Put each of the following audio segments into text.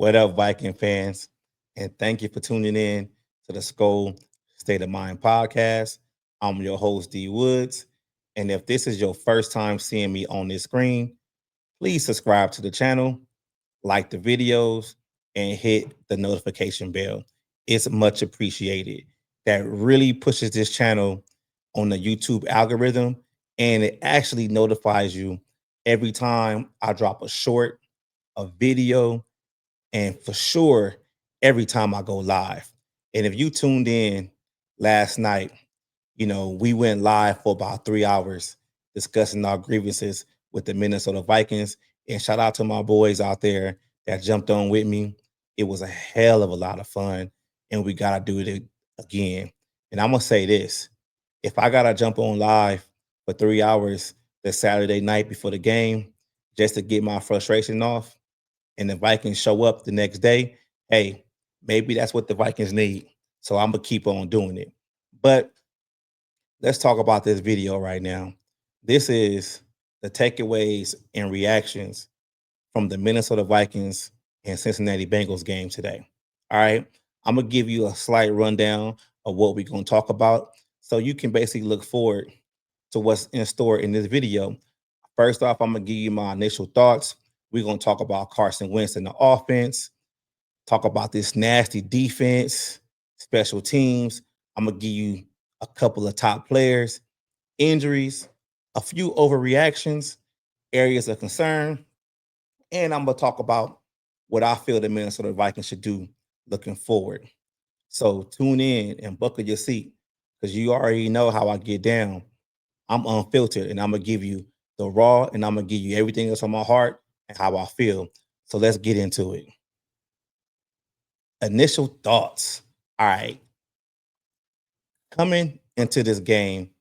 What up, Viking fans? And thank you for tuning in to the Skol State of Mind podcast. I'm your host, D Woods. And if this is your first time seeing me on this screen, please subscribe to the channel, like the videos, and hit the notification bell. It's much appreciated. That really pushes this channel on the YouTube algorithm, and it actually notifies you every time I drop a video, and for sure every time I go live. And if you tuned in last night, we went live for about 3 hours discussing our grievances with the Minnesota Vikings. And shout out to my boys out there that jumped on with me. It was a hell of a lot of fun, and we got to do it again. And I'm going to say this: if I got to jump on live for 3 hours the Saturday night before the game just to get my frustration off, and the Vikings show up the next day, hey, maybe that's what the Vikings need. So I'm going to keep on doing it. But let's talk about this video right now. This is the takeaways and reactions from the Minnesota Vikings and Cincinnati Bengals game today. All right. I'm going to give you a slight rundown of what we're going to talk about so you can basically look forward to what's in store in this video. First off, I'm going to give you my initial thoughts. We're going to talk about Carson Wentz and the offense, talk about this nasty defense, special teams. I'm going to give you a couple of top players, injuries, a few overreactions, areas of concern, and I'm going to talk about what I feel the Minnesota Vikings should do looking forward. So tune in and buckle your seat because you already know how I get down. I'm unfiltered, and I'm going to give you the raw, and I'm going to give you everything that's on my heart and how I feel. So let's get into it. Initial thoughts. All right. Coming into this game,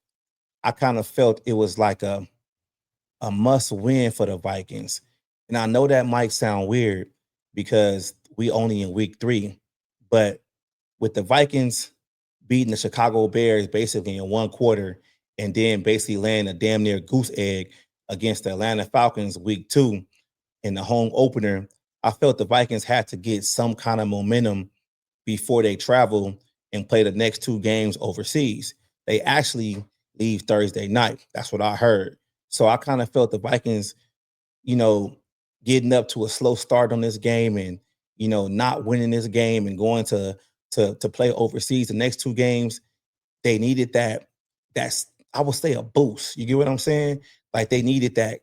I kind of felt it was like a must win for the Vikings. And I know that might sound weird because we only in week 3, but with the Vikings beating the Chicago Bears basically in one quarter and then basically laying a damn near goose egg against the Atlanta Falcons week 2 in the home opener, I felt the Vikings had to get some kind of momentum before they travel and play the next 2 games overseas. They actually leave Thursday night. That's what I heard. So I kind of felt the Vikings, getting up to a slow start on this game and, not winning this game and going to play overseas the next 2 games, they needed that's I would say a boost. You get what I'm saying? Like they needed that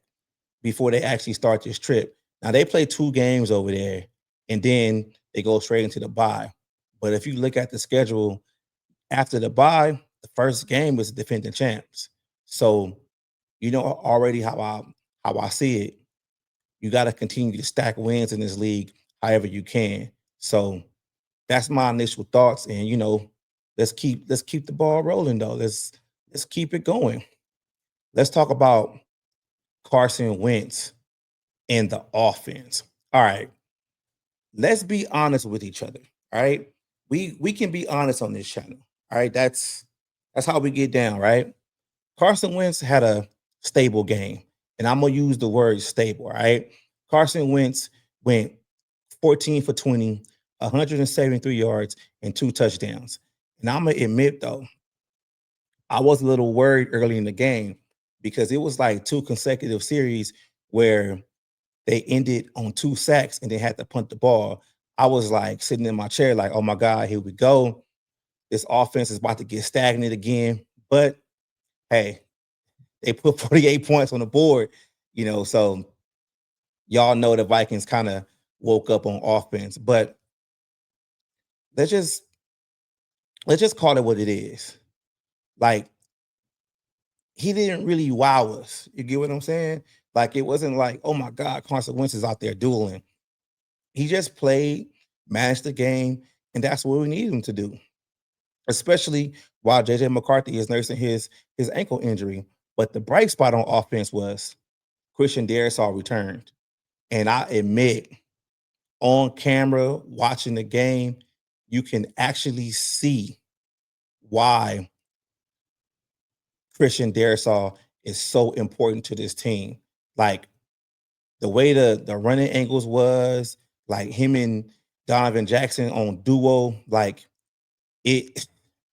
before they actually start this trip. Now they play 2 games over there and then they go straight into the bye. But if you look at the schedule after the bye, the first game was the defending champs. So you know already how I see it. You got to continue to stack wins in this league however you can. So that's my initial thoughts. And let's keep the ball rolling though. Let's keep it going. Let's talk about Carson Wentz and the offense. All right. Let's be honest with each other. All right. We can be honest on this channel. All right. That's how we get down, right? Carson Wentz had a stable game, and I'm gonna use the word stable. All right. Carson Wentz went 14 for 20, 173 yards, and 2 touchdowns. And I'm gonna admit though, I was a little worried early in the game because it was like 2 consecutive series where they ended on 2 sacks and they had to punt the ball. I was like sitting in my chair, like, oh my God, here we go. This offense is about to get stagnant again. But hey, they put 48 points on the board, so y'all know the Vikings kind of woke up on offense. But let's just call it what it is. Like, he didn't really wow us. You get what I'm saying? Like, it wasn't like, oh my God, Carson Wentz is out there dueling. He just played, managed the game, and that's what we need him to do. Especially while JJ McCarthy is nursing his ankle injury. But the bright spot on offense was Christian Darrisaw returned. And I admit, on camera, watching the game, you can actually see why Christian Darrisaw is so important to this team. Like the way the running angles was, like him and Donovan Jackson on duo, like it,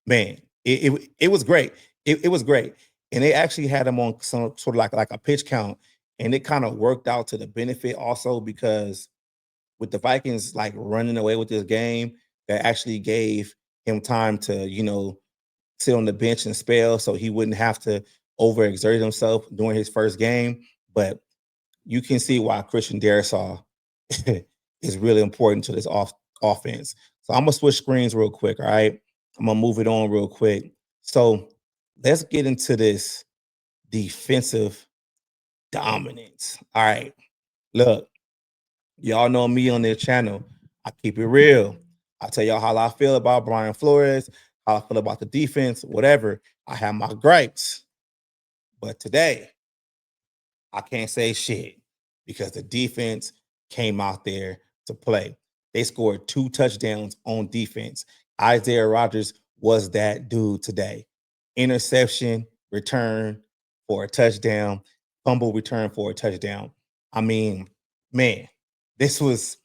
man, it was great. It was great. And they actually had him on some sort of like a pitch count, and it kind of worked out to the benefit also because with the Vikings like running away with this game, that actually gave him time to, sit on the bench and spell so he wouldn't have to overexert himself during his first game. But you can see why Christian Darrisaw is really important to this offense. So I'm gonna switch screens real quick. All right. I'm gonna move it on real quick. So let's get into this defensive dominance. All right. Look, y'all know me on this channel. I keep it real. I tell y'all how I feel about Brian Flores, how I feel about the defense, whatever. I have my gripes. But today, I can't say shit because the defense came out there to play. They scored 2 touchdowns on defense. Isaiah Rodgers was that dude today. Interception, return for a touchdown, fumble return for a touchdown. I mean, man, this was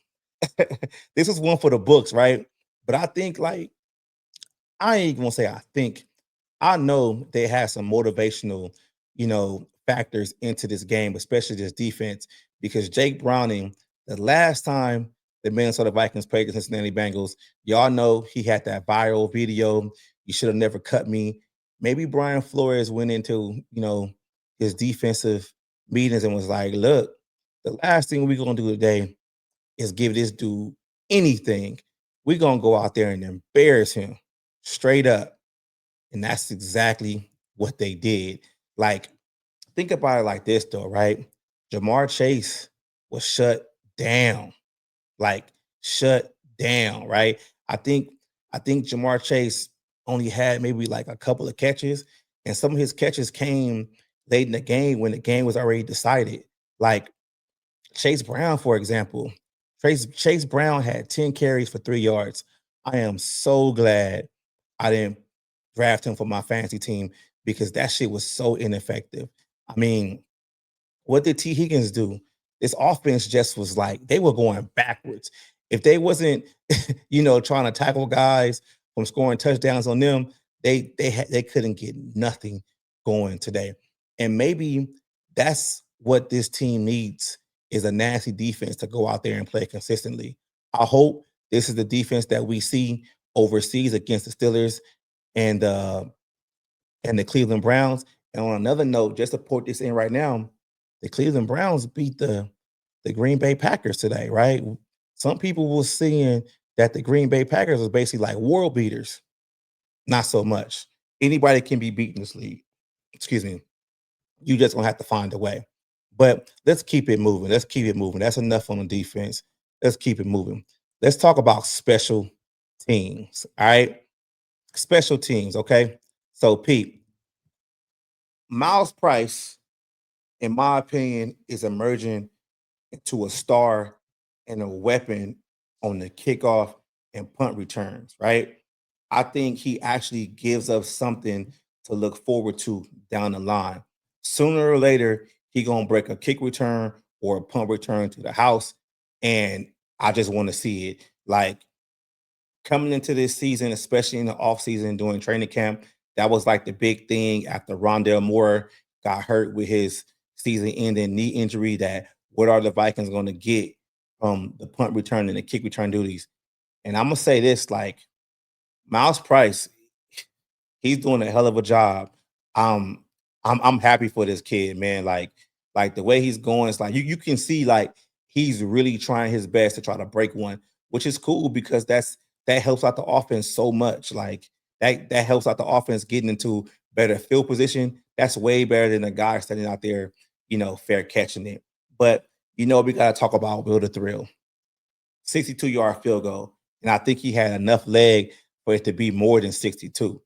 this was one for the books, right? But I think like I ain't gonna say I think I know they had some motivational, factors into this game, especially this defense, because Jake Browning, the last time the Minnesota Vikings played the Cincinnati Bengals, y'all know he had that viral video. You should have never cut me. Maybe Brian Flores went into, his defensive meetings and was like, look, the last thing we're gonna do today is give this dude anything. We're gonna go out there and embarrass him straight up. And that's exactly what they did. Like, think about it like this, though, right? Jamar Chase was shut down, like shut down, right? I think I think Jamar Chase only had maybe like a couple of catches, and some of his catches came late in the game when the game was already decided. Like Chase Brown, for example, Chase Brown had 10 carries for 3 yards. I am so glad I didn't draft him for my fantasy team because that shit was so ineffective. I mean, what did T. Higgins do? This offense just was like they were going backwards. If they wasn't, trying to tackle guys from scoring touchdowns on them, they couldn't get nothing going today. And maybe that's what this team needs is a nasty defense to go out there and play consistently. I hope this is the defense that we see overseas against the Steelers and the Cleveland Browns. And on another note, just to put this in right now, the Cleveland Browns beat the Green Bay Packers today, right? Some people were seeing that the Green Bay Packers was basically like world beaters. Not so much. Anybody can be beaten in this league. Excuse me. You just gonna have to find a way. But let's keep it moving. Let's keep it moving. That's enough on the defense. Let's keep it moving. Let's talk about special teams. All right. Special teams. Okay. So, Pete, Miles Price, in my opinion, is emerging into a star and a weapon on the kickoff and punt returns, right? I think he actually gives us something to look forward to down the line. Sooner or later, he gonna break a kick return or a punt return to the house, and I just want to see it. Like coming into this season, especially in the offseason during training camp, that was like the big thing after Rondell Moore got hurt with his season-ending knee injury. That what are the Vikings going to get from the punt return and the kick return duties? And I'm gonna say this: like Miles Price, he's doing a hell of a job. Um, I'm happy for this kid, man. Like the way he's going, it's like you can see like he's really trying his best to try to break one, which is cool because that helps out the offense so much. Like that helps out the offense getting into better field position. That's way better than a guy standing out there, fair catching it. But we gotta talk about Will the Thrill. 62-yard field goal. And I think he had enough leg for it to be more than 62.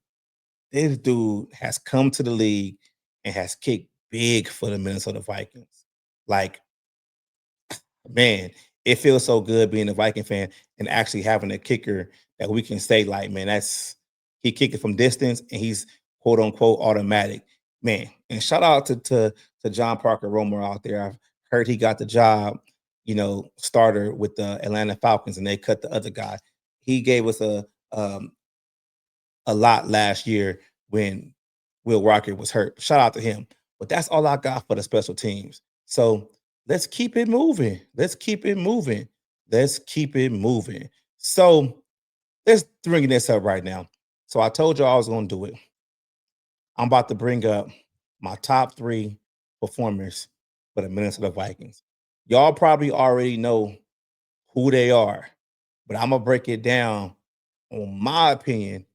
This dude has come to the league and has kicked big for the Minnesota Vikings. Like, man, it feels so good being a Viking fan and actually having a kicker that we can say, like, man, that's he kicked it from distance and he's quote unquote automatic. Man, and shout out to John Parker Romer out there. I've heard he got the job starter with the Atlanta Falcons, and they cut the other guy. He gave us a lot last year when Will Rocket was hurt. Shout out to him. But that's all I got for the special teams. So let's keep it moving. Let's keep it moving. Let's keep it moving. So let's bring this up right now. So I told you I was going to do it. I'm about to bring up my top 3 performers for the Minnesota Vikings. Y'all probably already know who they are, but I'm going to break it down on my opinion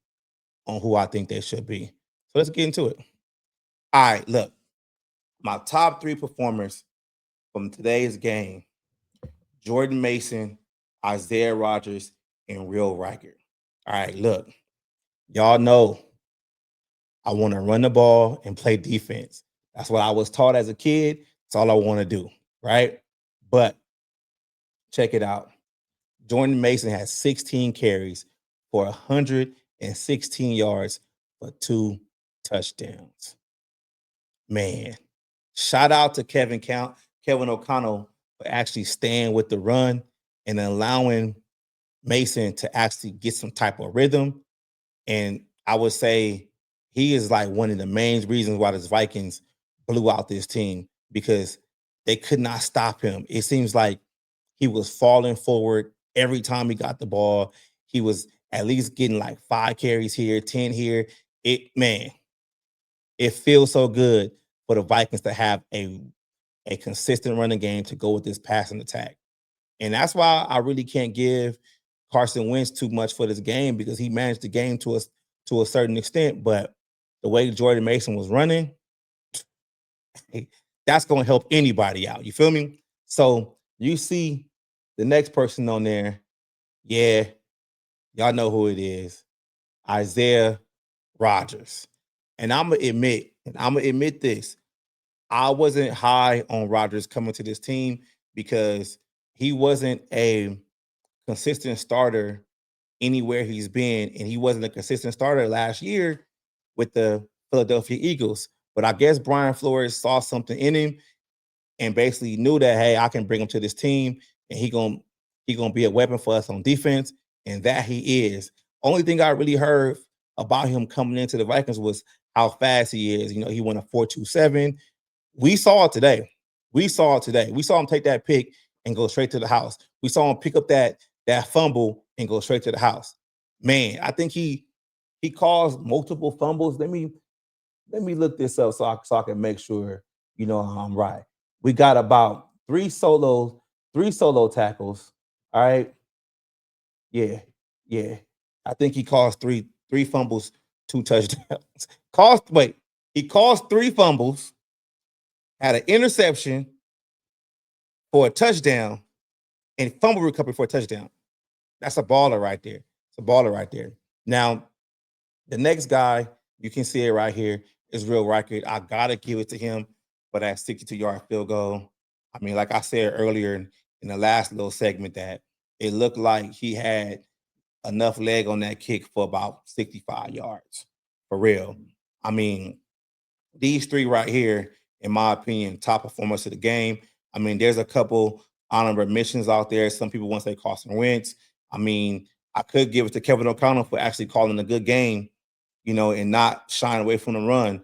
on who I think they should be. So let's get into it. All right, look, my top 3 performers from today's game: Jordan Mason, Isaiah Rodgers, and Will Riker. All right, look, y'all know I want to run the ball and play defense. That's what I was taught as a kid. That's all I want to do, right? But check it out. Jordan Mason has 16 carries for 116 yards for 2 touchdowns. Man, shout out to Kevin O'Connell for actually staying with the run and allowing Mason to actually get some type of rhythm. And I would say he is like one of the main reasons why the Vikings blew out this team, because they could not stop him. It seems like he was falling forward every time he got the ball. He was at least getting like 5 carries here, 10 here. It feels so good for the Vikings to have a consistent running game to go with this passing attack. And that's why I really can't give Carson Wentz too much for this game, because he managed the game to a certain extent. But the way Jordan Mason was running, that's going to help anybody out. You feel me? So you see the next person on there. Yeah, y'all know who it is. Isaiah Rodgers. And I'm going to admit this. I wasn't high on Rodgers coming to this team because he wasn't a consistent starter anywhere he's been, and he wasn't a consistent starter last year with the Philadelphia Eagles. But I guess Brian Flores saw something in him and basically knew that, hey, I can bring him to this team, and he gonna be a weapon for us on defense, and that he is. Only thing I really heard about him coming into the Vikings was how fast he is. He won a 4.27. We saw it today. We saw him take that pick and go straight to the house. We saw him pick up that fumble and go straight to the house. Man, I think he caused multiple fumbles. Let me look this up so I can make sure I'm right. We got about 3 solo tackles. All right. Yeah. I think he caused three fumbles, 2 touchdowns. He caused 3 fumbles, had an interception for a touchdown, and fumble recovery for a touchdown. That's a baller right there. It's a baller right there. Now, the next guy, you can see it right here, is Will Riker. I gotta give it to him for that 62-yard field goal. I mean, like I said earlier in the last little segment, that it looked like he had enough leg on that kick for about 65 yards. For real. I mean, these 3 right here, in my opinion, top performers of the game. I mean, there's a couple honorable mentions out there. Some people want to say Carson Wentz. I mean, I could give it to Kevin O'Connell for actually calling a good game, and not shying away from the run,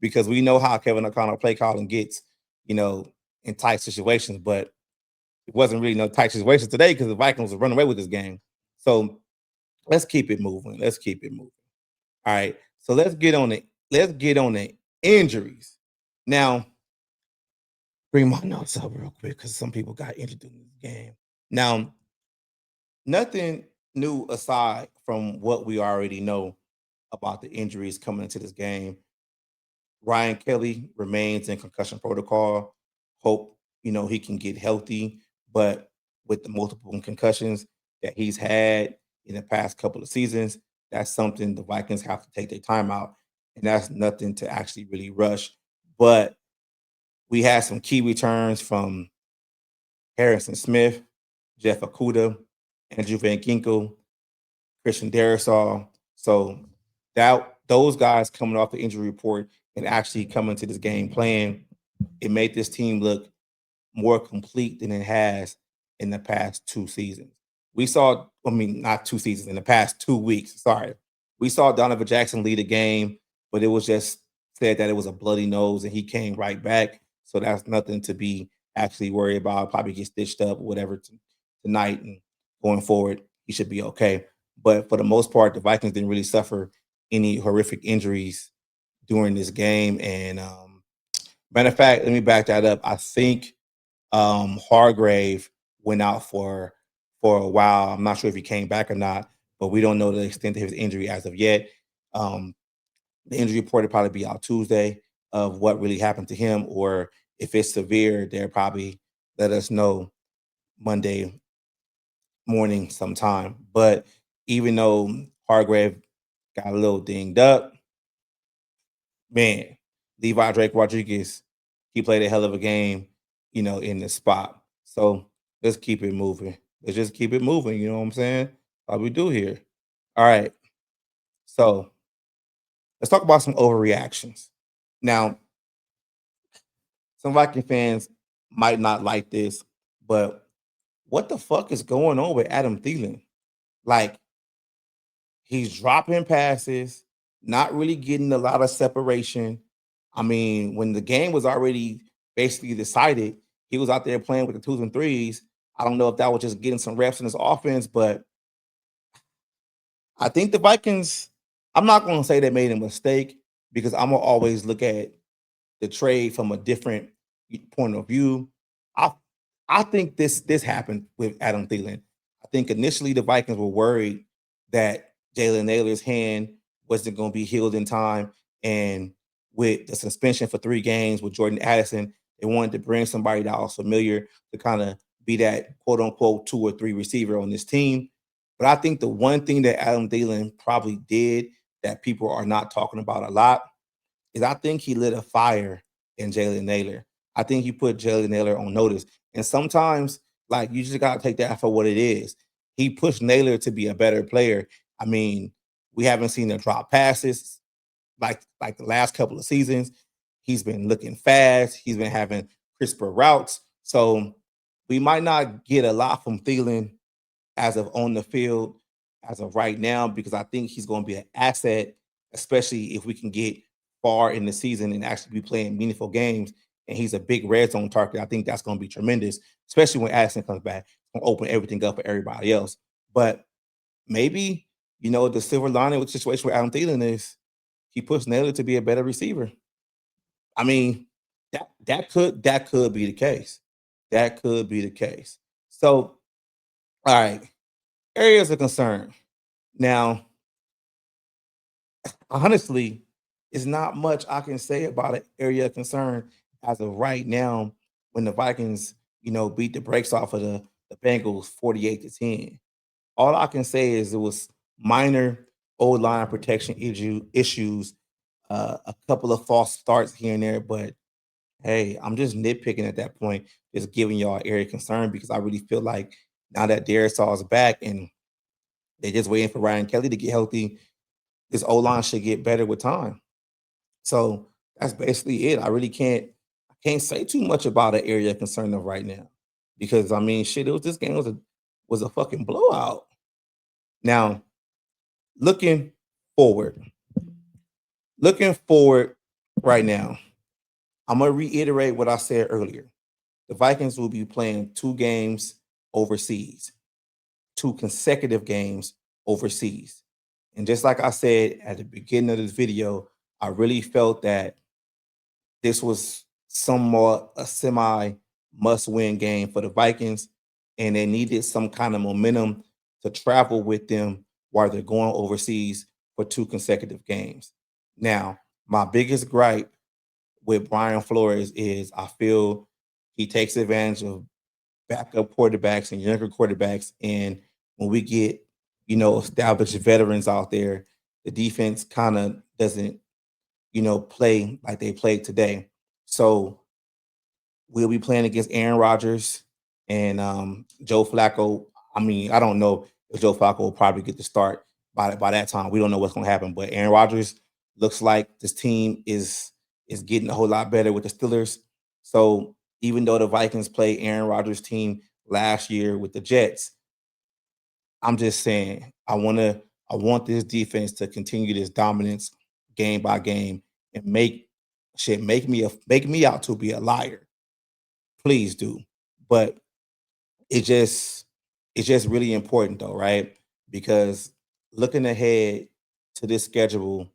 because we know how Kevin O'Connell play calling gets, in tight situations. But it wasn't really no tight situations today because the Vikings were running away with this game. So let's keep it moving. All right. So let's get on the injuries. Now, bring my notes up real quick because some people got injured in this game. Now, nothing new aside from what we already know about the injuries coming into this game. Ryan Kelly remains in concussion protocol. Hope, he can get healthy, but with the multiple concussions that he's had in the past couple of seasons, that's something the Vikings have to take their time out, and that's nothing to actually really rush. But we had some key returns from Harrison Smith, Jeff Okudah, Andrew Van Ginkel, Christian Darrisaw. So those guys coming off the injury report and actually coming to this game playing, it made this team look more complete than it has in the past 2 seasons. We saw, I mean, not 2 seasons, in the past 2 weeks. Sorry. We saw Donovan Jackson lead a game, but it was just said that it was a bloody nose and he came right back. So that's nothing to be actually worried about. Probably get stitched up, whatever, tonight and going forward, he should be okay. But for the most part, the Vikings didn't really suffer any horrific injuries during this game. And matter of fact, let me back that up. I think Hargrave went out for a while. I'm not sure if he came back or not, but we don't know the extent of his injury as of yet. Um, the injury report will probably be out Tuesday of what really happened to him, or if it's severe, they'll probably let us know Monday morning sometime. But even though Hargrave got a little dinged up, man, Levi Drake Rodriguez, he played a hell of a game, in the spot. So let's keep it moving. Let's just keep it moving. You know what I'm saying? How we do here. All right. So let's talk about some overreactions. Now, some Viking fans might not like this, but what the fuck is going on with Adam Thielen? Like, he's dropping passes, not really getting a lot of separation. I mean, when the game was already basically decided, he was out there playing with the twos and threes. I don't know if that was just getting some reps in his offense, but I think the Vikings, I'm not going to say they made a mistake because I'm going to always look at the trade from a different point of view. I I think this happened with Adam Thielen. I think initially the Vikings were worried that Jalen Naylor's hand wasn't going to be healed in time, and with the suspension for 3 games with Jordan Addison, they wanted to bring somebody that was familiar to kind of be that quote unquote 2 or 3 receiver on this team. But I think the one thing that Adam Thielen probably did that people are not talking about a lot is I think he lit a fire in Jalen Naylor. I think he put Jalen Naylor on notice. And sometimes, like, you just gotta take that for what it is. He pushed Naylor to be a better player. I mean, we haven't seen him drop passes like the last couple of seasons. He's been looking fast. He's been having crisper routes. So we might not get a lot from Thielen as of on the field as of right now because I think he's going to be an asset, especially if we can get far in the season and actually be playing meaningful games. And he's a big red zone target. I think that's going to be tremendous, especially when Addison comes back. It's going to open everything up for everybody else. But maybe, the silver lining with the situation with Adam Thielen is he pushed Naylor to be a better receiver. I mean, that could be the case. That could be the case. So, all right, areas of concern. Now, honestly, it's not much I can say about an area of concern as of right now when the Vikings, beat the brakes off of the Bengals 48-10. All I can say is it was minor old line protection issues, a couple of false starts here and there, but hey, I'm just nitpicking at that point, just giving y'all area of concern because I really feel like now that Darrisaw is back and they're just waiting for Ryan Kelly to get healthy, this O line should get better with time. So that's basically it. I can't say too much about an area of concern of right now. Because I mean shit, this game was a fucking blowout. Now, looking forward, looking forward right now, I'm gonna reiterate what I said earlier. The Vikings will be playing 2 games overseas, 2 consecutive games overseas. And just like I said at the beginning of this video, I really felt that this was somewhat a semi must win game for the Vikings, and they needed some kind of momentum to travel with them while they're going overseas for 2 consecutive games. Now, my biggest gripe with Brian Flores is I feel he takes advantage of backup quarterbacks and younger quarterbacks. And when we get, established veterans out there, the defense kind of doesn't, play like they played today. So we'll be playing against Aaron Rodgers and Joe Flacco. I mean, I don't know if Joe Flacco will probably get the start by that time. We don't know what's going to happen, but Aaron Rodgers looks like this team is getting a whole lot better with the Steelers. So even though the Vikings played Aaron Rodgers' team last year with the Jets, I'm just saying I want this defense to continue this dominance game by game and make me out to be a liar. Please do. But it just it's just really important though, right? Because looking ahead to this schedule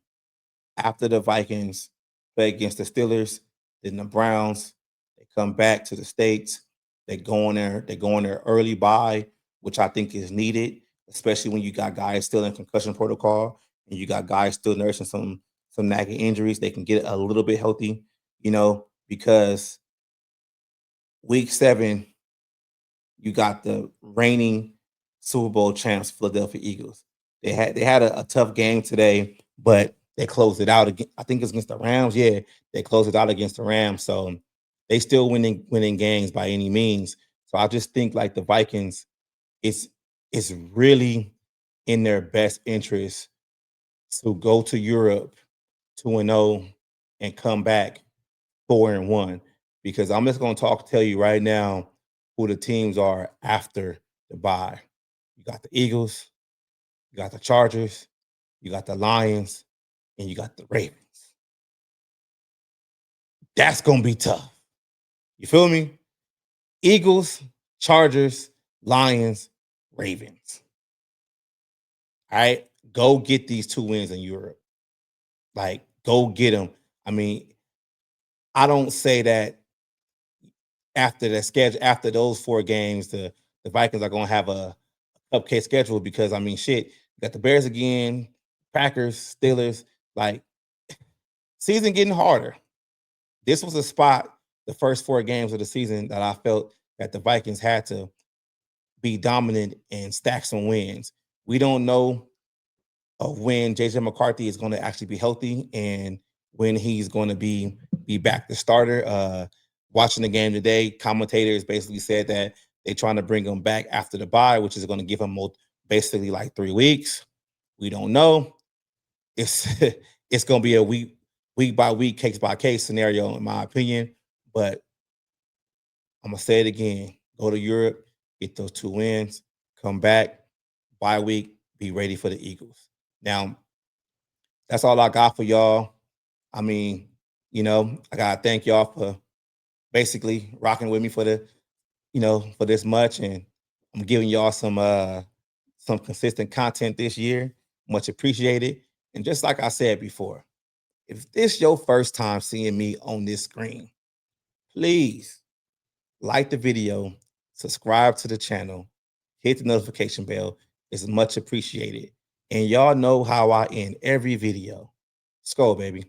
after the Vikings play against the Steelers, then the Browns, they come back to the States. They go on their early bye, which I think is needed, especially when you got guys still in concussion protocol and you got guys still nursing some nagging injuries. They can get a little bit healthy, because week 7, you got the reigning Super Bowl champs, Philadelphia Eagles. They had a tough game today, but they closed it out again. I think it's against the Rams. Yeah, they closed it out against the Rams. So they still winning games by any means. So I just think like the Vikings, it's it's really in their best interest to go to Europe 2-0 and come back 4-1. Because I'm just gonna tell you right now who the teams are after the bye. You got the Eagles, you got the Chargers, you got the Lions, and you got the Ravens. That's gonna be tough. You feel me? Eagles, Chargers, Lions, Ravens. All right. Go get these 2 wins in Europe. Like, go get them. I mean, I don't say that after the schedule, after those 4 games, the Vikings are gonna have a cupcake schedule because I mean, shit, you got the Bears again, Packers, Steelers. Like, season getting harder. This was a spot, the first 4 games of the season, that I felt that the Vikings had to be dominant and stack some wins. We don't know of when JJ McCarthy is going to actually be healthy and when he's going to be back the starter. Watching the game today, commentators basically said that they're trying to bring him back after the bye, which is going to give him basically like 3 weeks. We don't know. It's it's going to be a week by week, case by case scenario, in my opinion. But I'm gonna say it again: go to Europe, get those 2 wins, come back, bye week, be ready for the Eagles. Now, that's all I got for y'all. I mean, I gotta thank y'all for basically rocking with me for this much, and I'm giving y'all some consistent content this year. Much appreciated. And just like I said before, if this your first time seeing me on this screen, please like the video, subscribe to the channel, hit the notification bell. It's much appreciated. And y'all know how I end every video. Skol, baby.